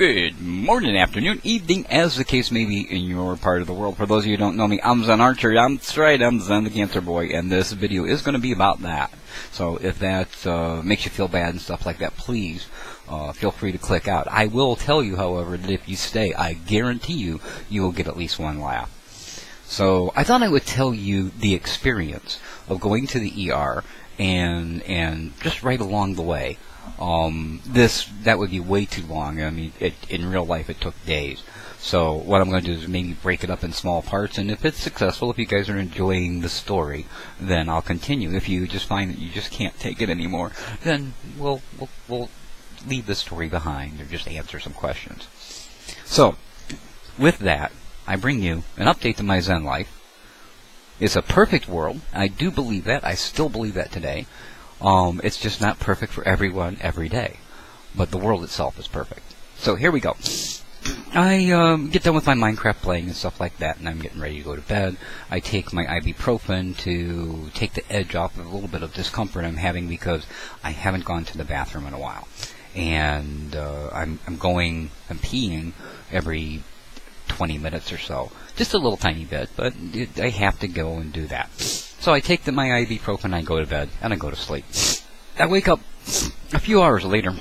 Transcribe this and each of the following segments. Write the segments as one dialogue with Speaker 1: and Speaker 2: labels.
Speaker 1: Good morning, afternoon, evening, as the case may be in your part of the world. For those of you who don't know me, I'm Zen Archer. That's right, I'm Zen the Cancer Boy, and this video is going to be about that. So if that makes you feel bad and stuff like that, please feel free to click out. I will tell you, however, that if you stay, I guarantee you will get at least one laugh. So I thought I would tell you the experience of going to the ER and just right along the way. That would be way too long. I mean, in real life, it took days. So what I'm going to do is maybe break it up in small parts, and if it's successful, if you guys are enjoying the story, then I'll continue. If you just find that you just can't take it anymore, then we'll leave the story behind or just answer some questions. So, with that, I bring you an update to my Zen life. It's a perfect world. I do believe that. I still believe that today. It's just not perfect for everyone every day. But the world itself is perfect. So here we go. I get done with my Minecraft playing and stuff like that, and I'm getting ready to go to bed. I take my ibuprofen to take the edge off of a little bit of discomfort I'm having because I haven't gone to the bathroom in a while. And I'm peeing every 20 minutes or so. Just a little tiny bit, but I have to go and do that. So I take my ibuprofen, I go to bed, and I go to sleep. I wake up a few hours later,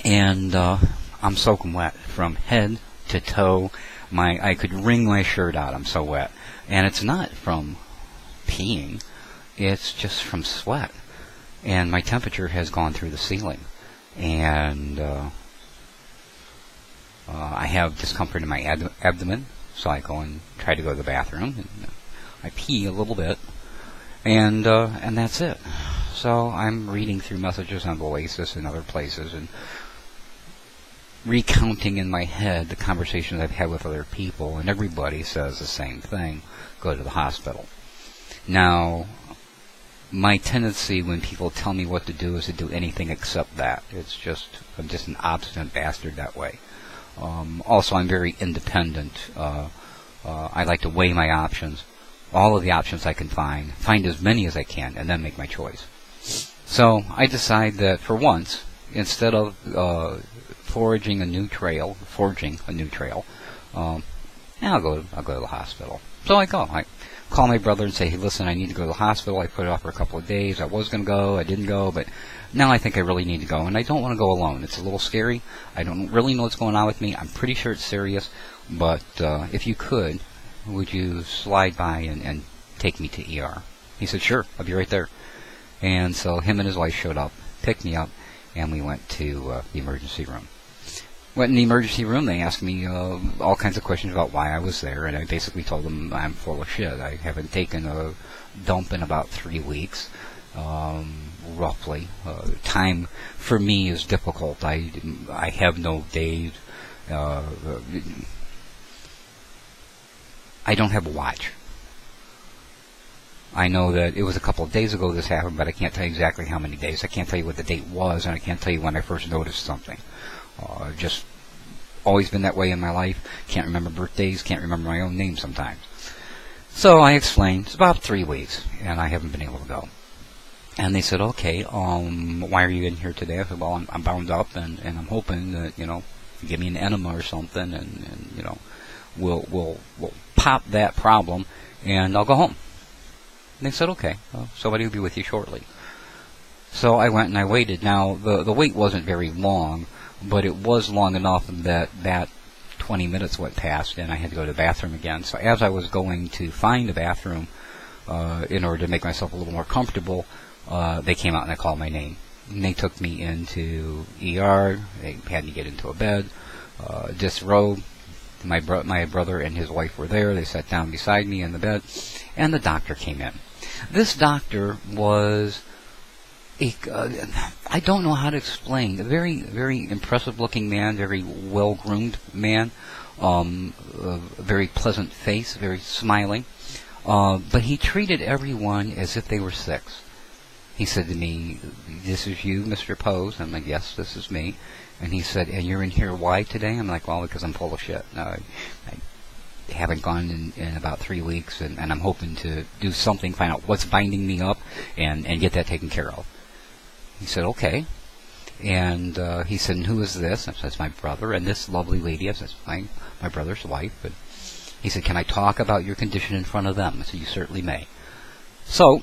Speaker 1: and I'm soaking wet from head to toe. I could wring my shirt out, I'm so wet. And it's not from peeing, it's just from sweat. And my temperature has gone through the ceiling. And I have discomfort in my abdomen, so I go and try to go to the bathroom. And I pee a little bit, and that's it. So I'm reading through messages on Oasis and other places, and recounting in my head the conversations I've had with other people, and everybody says the same thing: go to the hospital. Now, my tendency when people tell me what to do is to do anything except that. I'm just an obstinate bastard that way. Also, I'm very independent. I like to weigh my options, all of the options I can find as many as I can, and then make my choice. So I decide that for once, instead of forging a new trail, I'll go to the hospital. So I go. I call my brother and say, hey, listen, I need to go to the hospital. I put it off for a couple of days. I was going to go. I didn't go, but now I think I really need to go, and I don't want to go alone. It's a little scary. I don't really know what's going on with me. I'm pretty sure it's serious, but if you could, would you slide by and take me to ER? He said, sure, I'll be right there. And so him and his wife showed up, picked me up, and we went to the emergency room. Went in the emergency room. They asked me all kinds of questions about why I was there, and I basically told them I'm full of shit. I haven't taken a dump in about 3 weeks. Roughly. Time for me is difficult. I have no days. I don't have a watch. I know that it was a couple of days ago this happened, but I can't tell you exactly how many days. I can't tell you what the date was, and I can't tell you when I first noticed something. Just always been that way in my life. Can't remember birthdays, can't remember my own name sometimes. So I explained, it's about 3 weeks, and I haven't been able to go. And they said, okay, why are you in here today? I said, well, I'm bound up, and I'm hoping that, give me an enema or something, and we'll pop that problem, and I'll go home. And they said, okay, well, somebody will be with you shortly. So I went and I waited. Now, the wait wasn't very long, but it was long enough that 20 minutes went past, and I had to go to the bathroom again. So as I was going to find a bathroom, in order to make myself a little more comfortable, they came out and they called my name. And they took me into ER. They had me get into a bed, disrobe. My brother and his wife were there. They sat down beside me in the bed, and the doctor came in. This doctor was I don't know how to explain. A very, very impressive-looking man, very well-groomed man, a very pleasant face, very smiling. But he treated everyone as if they were sick. He said to me, this is you, Mr. Pose? I'm like, yes, this is me. And he said, and you're in here why today? I'm like, well, because I'm full of shit. I haven't gone in about 3 weeks, and I'm hoping to do something, find out what's binding me up, and get that taken care of. He said, okay. And he said, and who is this? I said, it's my brother. And this lovely lady, I said, my brother's wife. And he said, can I talk about your condition in front of them? I said, you certainly may. So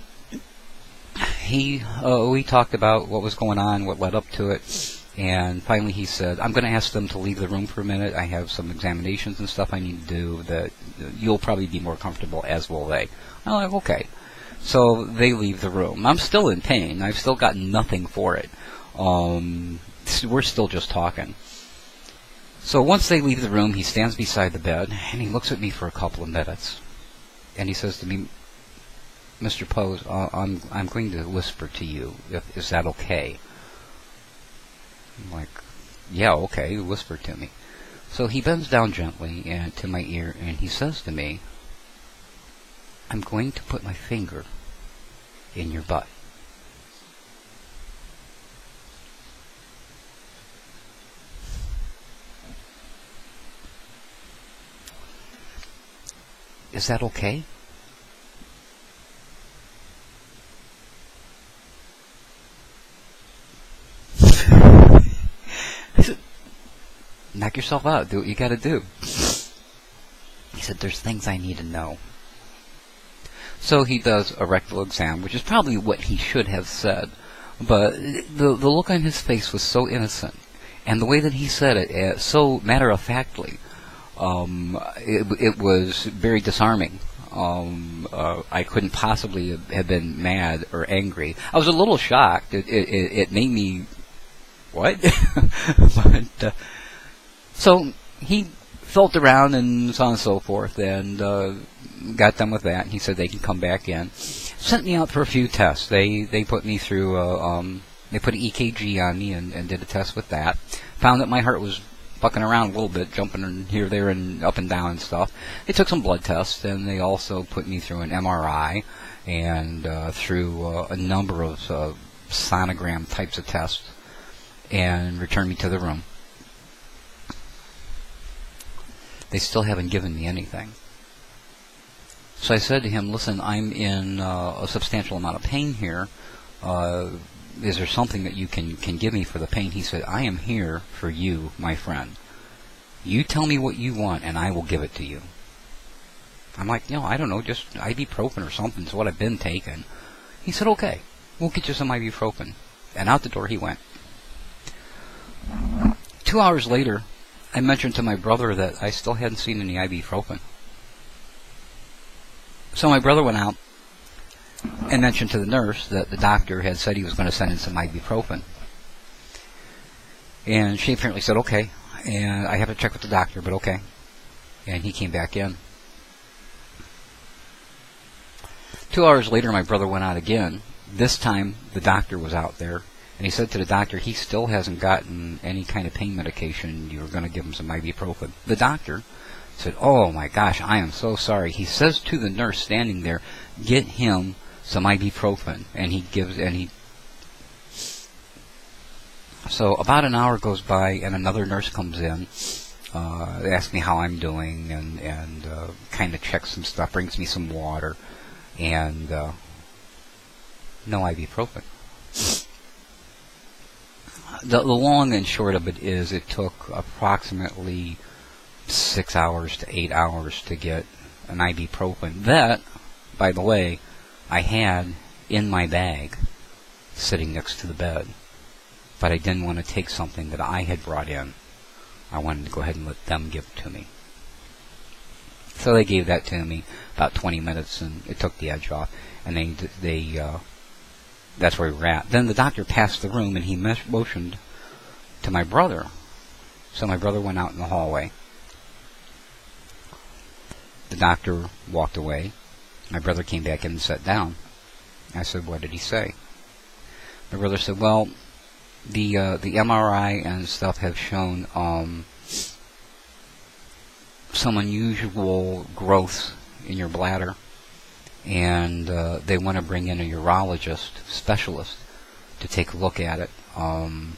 Speaker 1: we talked about what was going on, what led up to it. And finally he said, I'm going to ask them to leave the room for a minute. I have some examinations and stuff I need to do that you'll probably be more comfortable, as will they. I'm like, okay. So they leave the room. I'm still in pain. I've still got nothing for it. We're still just talking. So once they leave the room, he stands beside the bed, and he looks at me for a couple of minutes. And he says to me, Mr. Pose, I'm going to whisper to you. Is that okay? I'm like, yeah, okay, whisper to me. So he bends down gently to my ear, and he says to me, I'm going to put my finger in your butt. Is that okay? Knock yourself out. Do what you got to do. He said, there's things I need to know. So he does a rectal exam, which is probably what he should have said. But the look on his face was so innocent. And the way that he said it, so matter-of-factly, it was very disarming. I couldn't possibly have been mad or angry. I was a little shocked. It made me, what? But, so he felt around and so on and so forth, and got done with that. And he said they can come back in. Sent me out for a few tests. They put me through. They put an EKG on me and did a test with that. Found that my heart was bucking around a little bit, jumping here, there, and up and down and stuff. They took some blood tests, and they also put me through an MRI and through a number of sonogram types of tests, and returned me to the room. They still haven't given me anything. So I said to him, listen, I'm in a substantial amount of pain here. Is there something that you can give me for the pain? He said, I am here for you, my friend. You tell me what you want, and I will give it to you. I'm like, I don't know, just ibuprofen or something is what I've been taking. He said, okay, we'll get you some ibuprofen. And out the door he went. 2 hours later, I mentioned to my brother that I still hadn't seen any ibuprofen. So my brother went out and mentioned to the nurse that the doctor had said he was going to send in some ibuprofen. And she apparently said, okay. And I have to check with the doctor, but okay. And he came back in. 2 hours later, my brother went out again. This time, the doctor was out there. And he said to the doctor, he still hasn't gotten any kind of pain medication. You were going to give him some ibuprofen. The doctor said, oh my gosh, I am so sorry. He says to the nurse standing there, get him some ibuprofen. And he gives, so about an hour goes by, and another nurse comes in, asks me how I'm doing, and kind of checks some stuff, brings me some water, and no ibuprofen. The long and short of it is it took approximately 6 hours to 8 hours to get an ibuprofen. That, by the way, I had in my bag sitting next to the bed. But I didn't want to take something that I had brought in. I wanted to go ahead and let them give it to me. So they gave that to me about 20 minutes, and it took the edge off. And that's where we were at. Then the doctor passed the room, and he motioned to my brother. So my brother went out in the hallway. The doctor walked away. My brother came back in and sat down. I said, what did he say? My brother said, well, the MRI and stuff have shown some unusual growths in your bladder, and they want to bring in a urologist specialist to take a look at it and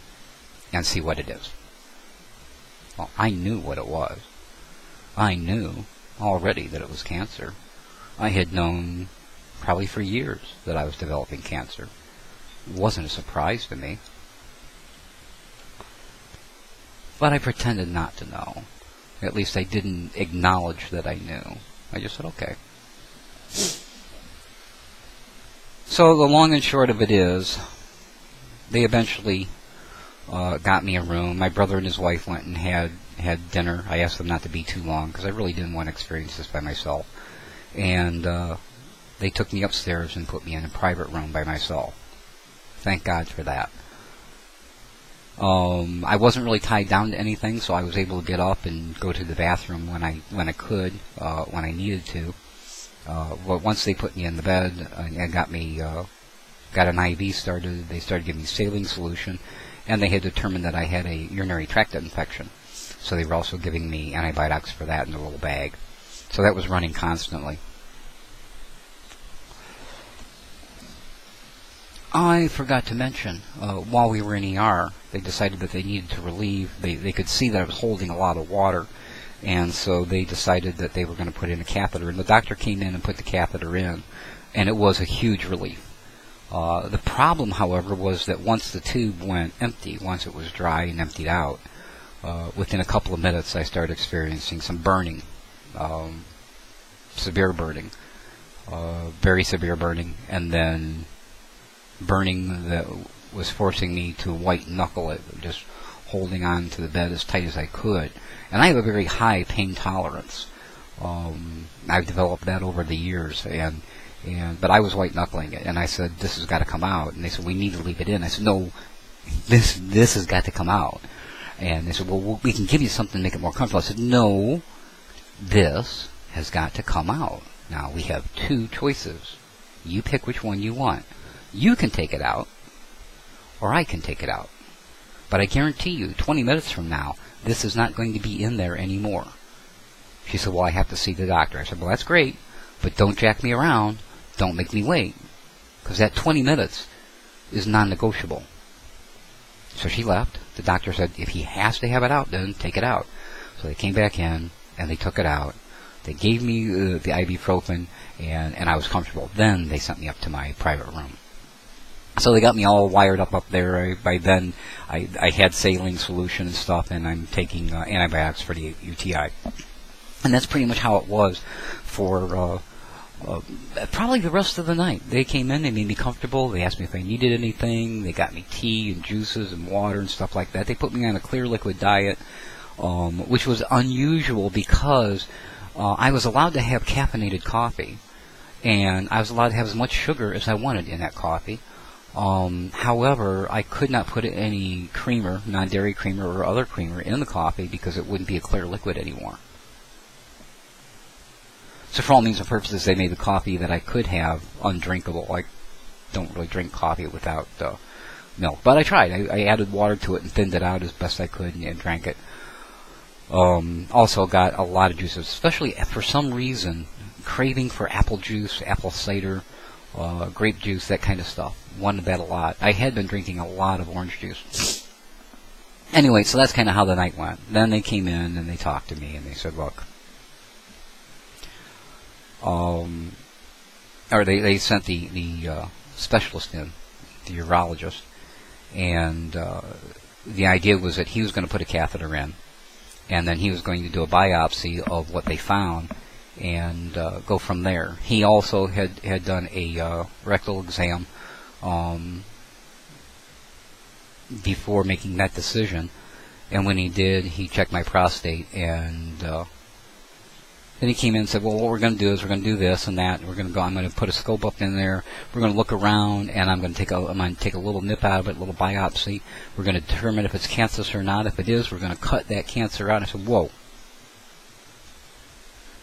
Speaker 1: see what it is. Well, I knew what it was. I knew already that it was cancer. I had known probably for years that I was developing cancer. It wasn't a surprise to me. But I pretended not to know. At least I didn't acknowledge that I knew. I just said, okay. So the long and short of it is, they eventually got me a room. My brother and his wife went and had dinner. I asked them not to be too long because I really didn't want to experience this by myself. And they took me upstairs and put me in a private room by myself. Thank God for that. I wasn't really tied down to anything, so I was able to get up and go to the bathroom when I could, when I needed to. But once they put me in the bed and got an IV started, they started giving me saline solution, and they had determined that I had a urinary tract infection. So they were also giving me antibiotics for that in a little bag. So that was running constantly. I forgot to mention, while we were in ER, they decided that they needed to relieve. They could see that I was holding a lot of water, and so they decided that they were going to put in a catheter. And the doctor came in and put the catheter in, and it was a huge relief. The problem, however, was that once the tube went empty, once it was dry and emptied out, within a couple of minutes I started experiencing some burning, severe burning, very severe burning, and then burning that was forcing me to white knuckle it, just holding on to the bed as tight as I could. And I have a very high pain tolerance. I've developed that over the years, but I was white knuckling it, and I said, "This has got to come out." And they said, "We need to leave it in." I said, "No, this has got to come out." And they said, "Well, we can give you something to make it more comfortable." I said, "No, this has got to come out." Now we have two choices. You pick which one you want. You can take it out, or I can take it out. But I guarantee you, 20 minutes from now, this is not going to be in there anymore. She said, "Well, I have to see the doctor." I said, "Well, that's great, but don't jack me around. Don't make me wait, because that 20 minutes is non-negotiable." So she left. The doctor said, "If he has to have it out, then take it out." So they came back in, and they took it out. They gave me the ibuprofen, and I was comfortable. Then they sent me up to my private room. So they got me all wired up there. By then, I had saline solution and stuff, and I'm taking antibiotics for the UTI. And that's pretty much how it was for probably the rest of the night. They came in, they made me comfortable, they asked me if I needed anything, they got me tea and juices and water and stuff like that. They put me on a clear liquid diet, which was unusual because I was allowed to have caffeinated coffee, and I was allowed to have as much sugar as I wanted in that coffee. However, I could not put any creamer, non-dairy creamer or other creamer in the coffee because it wouldn't be a clear liquid anymore. So for all means and purposes, they made the coffee that I could have undrinkable. I don't really drink coffee without milk, but I tried. I added water to it and thinned it out as best I could and drank it. Also got a lot of juices, especially for some reason, craving for apple juice, apple cider, grape juice, that kind of stuff. Wanted that a lot. I had been drinking a lot of orange juice. Anyway, so that's kind of how the night went. Then they came in and they talked to me and they said, "Look," or they sent the specialist in, the urologist, and the idea was that he was going to put a catheter in, and then he was going to do a biopsy of what they found and go from there. He also had done a rectal exam before making that decision, and when he did, he checked my prostate, and then he came in and said, "Well, what we're going to do is we're going to do this and that. And I'm going to put a scope up in there. We're going to look around, and I'm going to take a little nip out of it, a little biopsy. We're going to determine if it's cancerous or not. If it is, we're going to cut that cancer out." I said, "Whoa,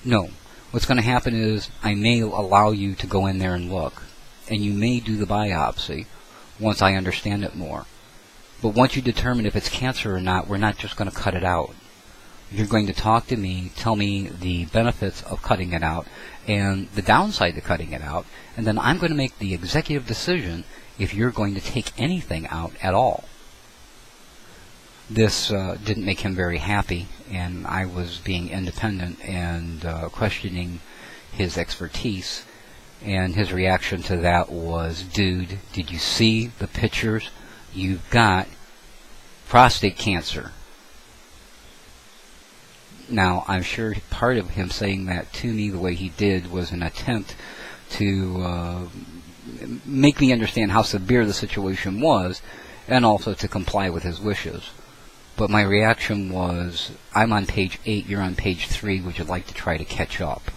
Speaker 1: no. What's going to happen is I may allow you to go in there and look, and you may do the biopsy once I understand it more. But once you determine if it's cancer or not, we're not just going to cut it out. You're going to talk to me, tell me the benefits of cutting it out and the downside to cutting it out, and then I'm going to make the executive decision if you're going to take anything out at all." This didn't make him very happy, and I was being independent and questioning his expertise, and his reaction to that was, "Dude, did you see the pictures? You've got prostate cancer. Now, I'm sure part of him saying that to me the way he did was an attempt to make me understand how severe the situation was, and also to comply with his wishes. But my reaction was, I'm on page 8, you're on page 3, would you like to try to catch up?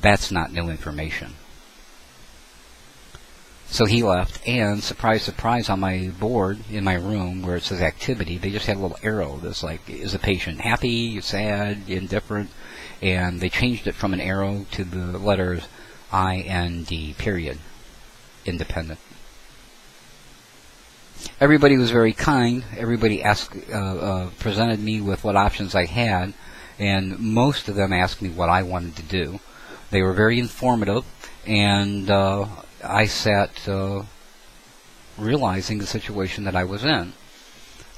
Speaker 1: That's not new information. So he left, and surprise, surprise, on my board in my room where it says activity, they just had a little arrow that's like, is the patient happy, sad, indifferent? And they changed it from an arrow to the letters IND, period, independent. Everybody was very kind. Everybody presented me with what options I had, and most of them asked me what I wanted to do. They were very informative, and I sat realizing the situation that I was in.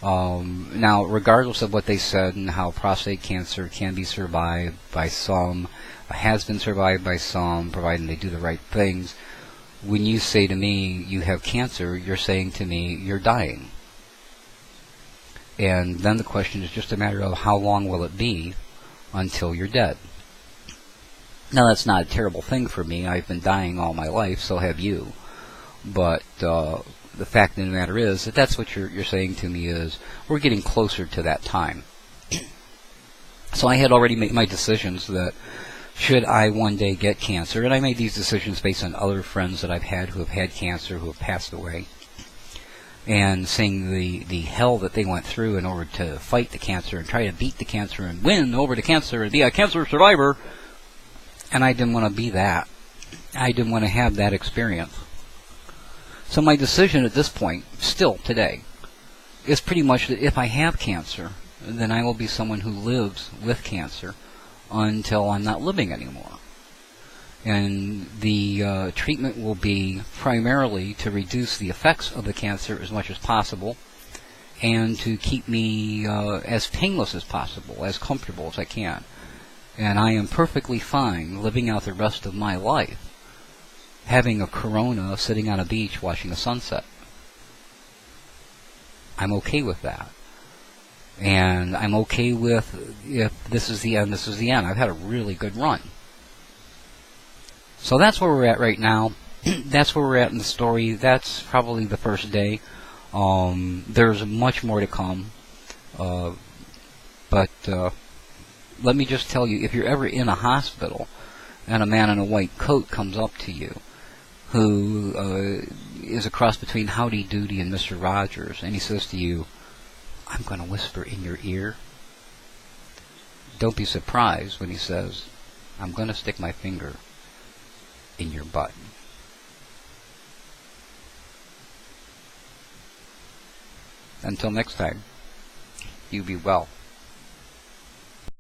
Speaker 1: Now, regardless of what they said and how prostate cancer can be survived by some, has been survived by some, providing they do the right things, when you say to me, you have cancer, you're saying to me, you're dying. And then the question is just a matter of how long will it be until you're dead. Now, that's not a terrible thing for me. I've been dying all my life, so have you. But the fact of the matter is that that's what you're saying to me is, we're getting closer to that time. So I had already made my decisions that should I one day get cancer, and I made these decisions based on other friends that I've had who have had cancer, who have passed away, and seeing the hell that they went through in order to fight the cancer and try to beat the cancer and win over the cancer and be a cancer survivor. And I didn't want to be that. I didn't want to have that experience. So my decision at this point, still today, is pretty much that if I have cancer, then I will be someone who lives with cancer until I'm not living anymore. And the treatment will be primarily to reduce the effects of the cancer as much as possible, and to keep me as painless as possible, as comfortable as I can. And I am perfectly fine living out the rest of my life having a Corona sitting on a beach watching a sunset. I'm okay with that. And I'm okay with, if this is the end, this is the end. I've had a really good run. So that's where we're at right now. That's where we're at in the story. That's probably the first day. There's much more to come. But let me just tell you, if you're ever in a hospital and a man in a white coat comes up to you, who is a cross between Howdy Doody and Mr. Rogers, and he says to you, I'm going to whisper in your ear, don't be surprised when he says, I'm going to stick my finger in your butt. Until next time, you be well.